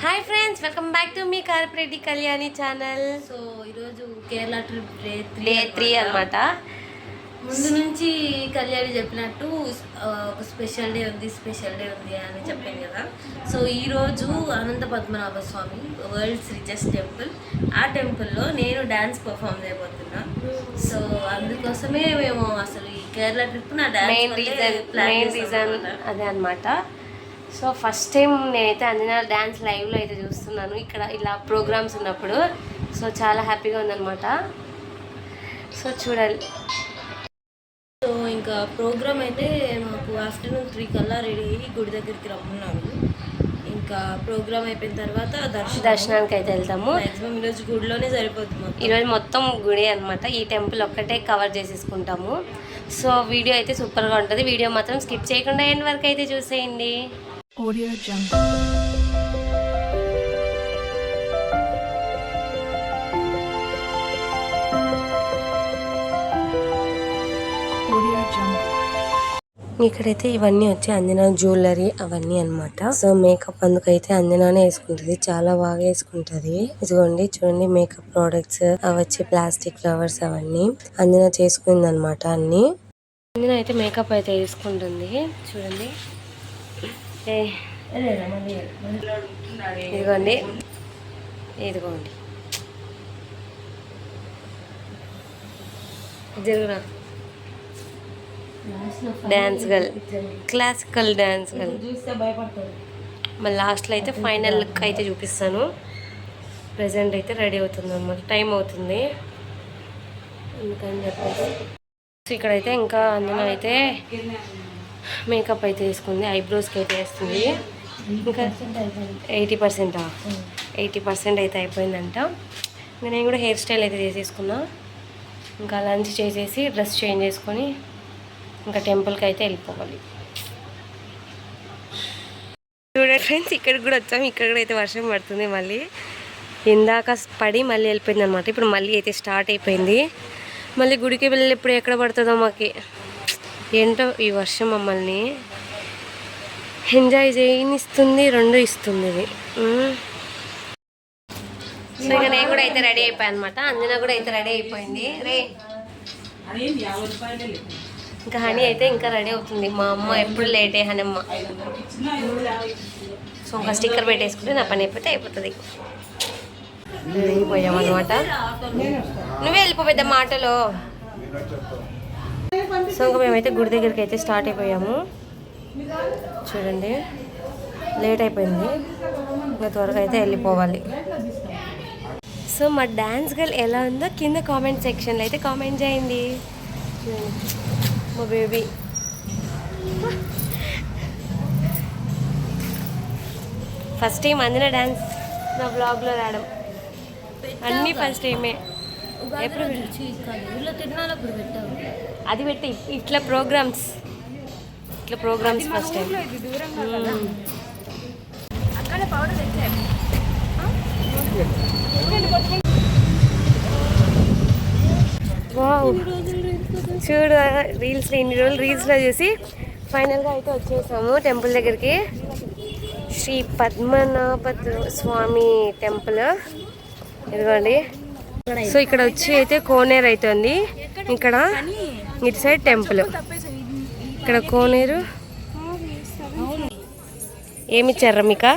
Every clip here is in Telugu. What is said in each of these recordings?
Hi friends, welcome back to మీ కార్పొరేటి కళ్యాణి ఛానల్. సో ఈరోజు కేరళ ట్రిప్ డే 3 అనమాట. ముందు నుంచి కళ్యాణి చెప్పినట్టు ఒక స్పెషల్ డే ఉంది అని చెప్పాను కదా. సో ఈరోజు అనంత పద్మనాభ స్వామి వరల్డ్స్ రిచెస్ట్ టెంపుల్, ఆ టెంపుల్లో నేను డ్యాన్స్ పర్ఫామ్ చేయబోతున్నా. సో అందుకోసమే మేము అసలు ఈ కేరళ ట్రిప్ నా మెయిన్ రీజన్ అదే అనమాట. సో ఫస్ట్ టైం నేనైతే అంజనా డ్యాన్స్ లైవ్లో అయితే చూస్తున్నాను ఇక్కడ ఇలా ప్రోగ్రామ్స్ ఉన్నప్పుడు. సో చాలా హ్యాపీగా ఉందన్నమాట. సో చూడాలి. సో ఇంకా ప్రోగ్రామ్ అయితే మాకు ఆఫ్టర్నూన్ 3 కల్లా రెడీ అయ్యి గుడి దగ్గరికి రమ్మన్నారు. ఇంకా ప్రోగ్రామ్ అయిపోయిన తర్వాత దర్శనానికి అయితే వెళ్తాము. మ్యాక్సిమం ఈరోజు గుడిలోనే సరిపోతుంది. ఈరోజు మొత్తం గుడి అనమాట. ఈ టెంపుల్ ఒక్కటే కవర్ చేసేసుకుంటాము. సో వీడియో అయితే సూపర్గా ఉంటుంది. వీడియో మాత్రం స్కిప్ చేయకుండా ఎండ్ వరకు అయితే చూసేయండి. Audio Jungle. ఇక్కడైతే ఇవన్నీ వచ్చి అంజనా జ్యువెలరీ అవన్నీ అనమాట. సో మేకప్ అందుకైతే అంజనానే వేసుకుంటది, చాలా బాగా వేసుకుంటది. ఇదిగోండి చూడండి, మేకప్ ప్రోడక్ట్స్ అవి వచ్చి ప్లాస్టిక్ ఫ్లవర్స్ అవన్నీ అంజనా చేసుకుంది అనమాట. అన్ని అంజనా అయితే మేకప్ అయితే వేసుకుంటుంది. చూడండి, ఇదిగోండి ఇదిగోండి జరుగురా dance girl, classical dance girl. మళ్ళీ లాస్ట్లో అయితే ఫైనల్ లుక్ అయితే చూపిస్తాను. ప్రజెంట్ అయితే రెడీ అవుతుంది అన్నమాట. టైం అవుతుంది అందుకని చెప్పేసి. సో ఇక్కడైతే ఇంకా అందులో అయితే మేకప్ అయితే వేసుకుంది, ఐబ్రోస్కి అయితే వేస్తుంది. ఇంకా 80% అయితే అయిపోయిందంట. ఇంకా నేను కూడా హెయిర్ స్టైల్ అయితే చేసేసుకున్నా. ఇంకా లంచ్ చేసేసి డ్రెస్ చేంజ్ చేసుకొని ఇంకా టెంపుల్కి అయితే వెళ్ళిపోవాలి. చూడండి ఫ్రెండ్స్, ఇక్కడికి కూడా వచ్చాము. ఇక్కడ కూడా అయితే వర్షం పడుతుంది. మళ్ళీ ఇందాక పడి మళ్ళీ వెళ్ళిపోయింది అనమాట. ఇప్పుడు మళ్ళీ అయితే స్టార్ట్ అయిపోయింది. మళ్ళీ గుడికి వెళ్ళి ఇప్పుడు ఎక్కడ పడుతుందో మాకు ఏంటో ఈ వర్షం మమ్మల్ని ఎంజాయ్ చేయనిస్తుంది, రెండు ఇస్తుంది ఇది. సో ఇక నేను కూడా అయితే రెడీ అయిపోయాను అనమాట. అంజనా కూడా అయితే రెడీ అయిపోయింది. ఇంకా హనీ అయితే ఇంకా రెడీ అవుతుంది. మా అమ్మ ఎప్పుడు లేటే హనమ్మ. సో ఇంకా స్టిక్కర్ పెట్టేసుకుంటే నా పని అయిపోతుంది. వెళ్ళిపోయామన్నమాట. నువ్వే వెళ్ళిపోద్దా మాటలో. సో ఇంకా మేమైతే గుడి దగ్గరికి అయితే స్టార్ట్ అయిపోయాము. చూడండి, లేట్ అయిపోయింది. ఇంకా త్వరగా అయితే వెళ్ళిపోవాలి. సో మా డాన్స్ గర్ల్ ఎలా ఉందో కింద కామెంట్ సెక్షన్లో అయితే కామెంట్ చేయండి. మా baby first time Anjana dance నా బ్లాగ్లో రావడం అన్నీ ఫస్ట్ టైమే. ఎప్పుడు అది పెట్టి ఇట్లా ప్రోగ్రామ్స్ ఫస్ట్ టైం. వావ్, చూడు రీల్స్లో ఇన్ని రోజులు రీల్స్లో చూసి ఫైనల్గా అయితే వచ్చేసాము టెంపుల్ దగ్గరికి. శ్రీ పద్మనాభ స్వామి టెంపుల్ ఇదిగోండి. సో ఇక్కడ వచ్చి అయితే కోనేరు అవుతుంది. ఇక్కడ ఇటు సైడ్ టెంపుల్, ఇక్కడ కోనేరు. ఏమిచ్చారా మీకు?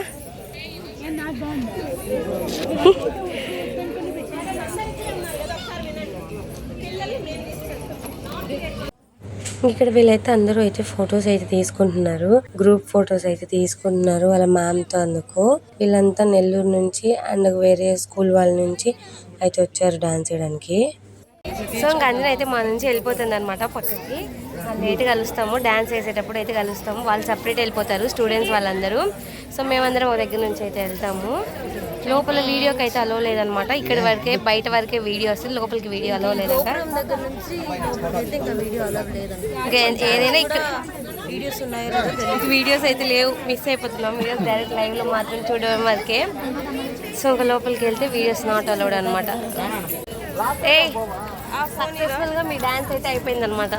ఇక్కడ వీళ్ళైతే అందరూ అయితే ఫొటోస్ అయితే తీసుకుంటున్నారు, గ్రూప్ ఫొటోస్ అయితే తీసుకుంటున్నారు వాళ్ళ మ్యామ్తో. అందుకు వీళ్ళంతా నెల్లూరు నుంచి అండ్ వేరే స్కూల్ వాళ్ళ నుంచి అయితే వచ్చారు డాన్స్ చేయడానికి. సో ఇంకా అంజనా అయితే మా నుంచి వెళ్ళిపోతుంది అనమాట పక్కకి. లేట్గా కలుస్తాము, డాన్స్ వేసేటప్పుడు అయితే కలుస్తాము. వాళ్ళు సపరేట్ వెళ్ళిపోతారు స్టూడెంట్స్ వాళ్ళందరూ. సో మేమందరం ఒక దగ్గర నుంచి అయితే వెళ్తాము. లోపల వీడియోకి అయితే అలో లేదనమాట. ఇక్కడ వరకే, బయట వరకే వీడియో వస్తుంది, లోపలికి వీడియో అలో లేదంట. ఇంకా ఏదైనా ఇక్కడ వీడియోస్ ఉన్నాయో వీడియోస్ అయితే లేవు, మిస్ అయిపోతున్నాం. వీడియోస్ డైరెక్ట్ లైవ్లో మాత్రం చూడడం వరకే. సో ఇంకా లోపలికి వెళ్తే వీడియోస్ నాట్ అలౌడ్ అనమాట. సక్సెస్ఫుల్గా మీ డాన్స్ అయితే అయిపోయింది అనమాట.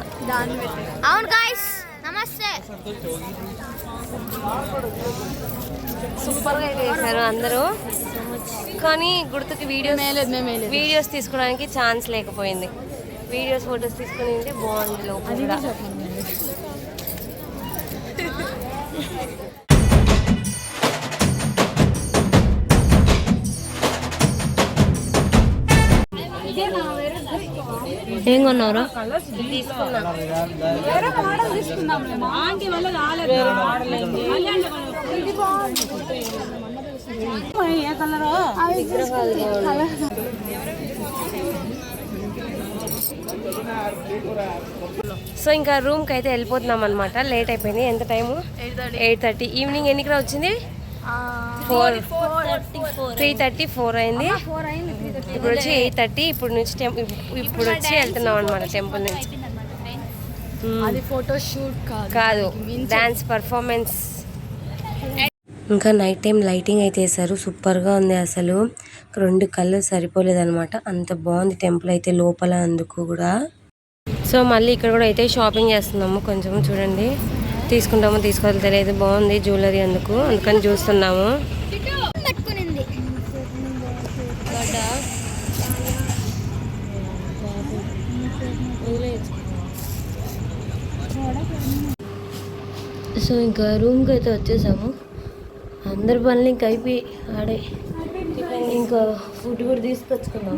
అవును గాయ్స్, నమస్తే. సూపర్ గా చేశారు అందరూ. కానీ గుర్తుకి వీడియోస్ తీసుకోవడానికి ఛాన్స్ లేకపోయింది. వీడియోస్ ఫొటోస్ తీసుకుని ఉంటే బాగుంది లోపల కూడా. ఏం కొన్నావురా? తీసుకున్నా. సో ఇంకా రూమ్కి అయితే వెళ్ళిపోతున్నాం అనమాట. లేట్ అయిపోయింది. ఎంత టైము? 8:30. ఈవినింగ్ ఎన్నికి వచ్చింది? 3:34 అయింది. ఇప్పుడు వచ్చి 8:30. ఇప్పుడు నుంచి ఇప్పుడు వచ్చి వెళ్తున్నాం అనమాట టెంపుల్ నుంచి. అది ఫోటో షూట్ కాదు, డాన్స్ పర్ఫార్మెన్స్. ఇంకా నైట్ టైం లైటింగ్ అయితే వేసారు. సూపర్గా ఉంది అసలు. 2 కళ్ళు సరిపోలేదన్నమాట, అంత బాగుంది టెంపుల్ అయితే లోపల. అందుకు కూడా సో మళ్ళీ ఇక్కడ కూడా అయితే షాపింగ్ చేస్తున్నాము. కొంచెం చూడండి, తీసుకుంటామో తీసుకోవాలి తెలియదు. బాగుంది జ్యువెలరీ, అందుకని చూస్తున్నాము. సో ఇంకా రూమ్కి అయితే వచ్చేసాము. అందరి పనులు ఇంకా అయిపోయి ఆడే. ఇంకా ఫుడ్ కూడా తీసుకొచ్చుకున్నాం.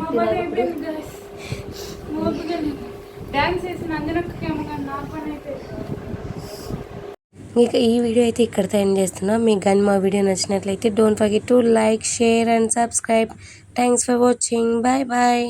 ఇంకా ఈ వీడియో అయితే ఇక్కడితో ఎండ్ చేస్తున్నా. మీకు కానీ మా వీడియో నచ్చినట్లయితే don't forget to like, share and subscribe. Thanks for watching. Bye bye.